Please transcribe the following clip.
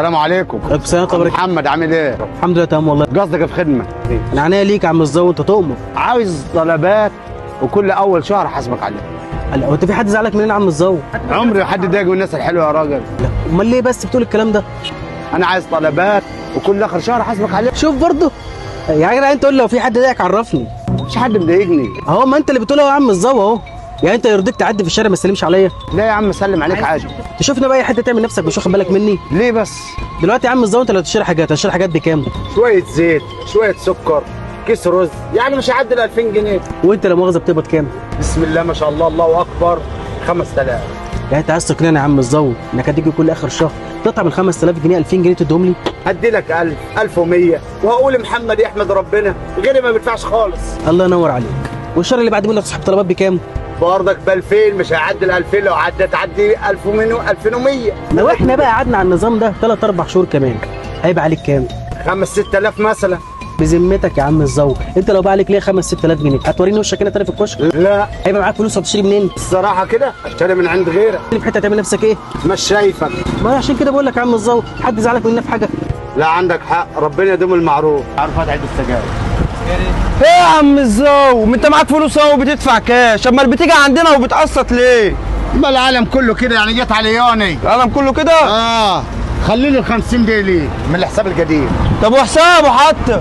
السلام عليكم. عليكم السلام ورحمة الله. محمد عامل ايه؟ الحمد لله تمام والله. قصدك في خدمه؟ انا عينيا ليك يا عم الزو، انت تؤمر. عاوز طلبات وكل اول شهر حاسبك عليها. لا هو انت في حد زعلك منين يا عم الزو؟ عمري ما حد ضايق من الناس الحلوه يا راجل. لا امال ليه بس بتقول الكلام ده؟ انا عايز طلبات وكل اخر شهر حاسبك عليها. شوف برضه يا جدع انت قول لو في حد ضايقك عرفني. مش حد مضايقني. اهو ما انت اللي بتقول اهو يا عم الزو اهو. يعني انت يرضيك تعدي في الشارع ما تسلمش عليا؟ لا يا عم سلم عليك عادي. تشوفني بقى اي حته تعمل نفسك مش واخد بالك مني؟ ليه بس؟ دلوقتي يا عم الزو انت لو تشتري حاجات هتشتري حاجات بكام؟ شويه زيت، شويه سكر، كيس رز، يعني مش هيعدي ال 2000 جنيه. وانت لا مؤاخذه بتقبض كام؟ بسم الله ما شاء الله، الله اكبر، 5000. يعني انت عايز تقنعني يا عم الزو انك هتيجي كل اخر شهر تقطع من 5000 جنيه 2000 جنيه تديهم لي؟ هدي لك 1000 1100 وهقول محمد يحمد ربنا، غيري ما بيدفعش خالص. الله ينور عليك. والشهر اللي بعد منك تصحب طلبات بكام؟ برضك ب 2000، مش هيعدي ال 2000، لو عدى تعدي 2100. لو احنا بقى قعدنا على النظام ده 3 4 شهور كمان هيبقى عليك كام؟ 5 6000 مثلا. بذمتك يا عم الزو انت لو بقى عليك ليه 5 6000 جنيه هتوريني وشك هنا تاني في الكشك؟ لا هيبقى معاك فلوس هتشتري منين؟ الصراحه كده اشتري من عند غيرك. اللي في حته تعمل نفسك ايه؟ مش شايفك. ما عشان كده بقول لك يا عم الزو حد زعلك مننا في حاجه؟ لا عندك حق، ربنا يدوم المعروف. عارف هتعد السجاير. ايه يا عم الزو، ما انت معاك فلوس اهو وبتدفع كاش، امال بتيجي عندنا وبتقسط ليه؟ ما العالم كله كده يعني، جت على يوني. العالم كله كده؟ خلي لي ال 50 دي ليه من الحساب القديم. طب وحسابه حتى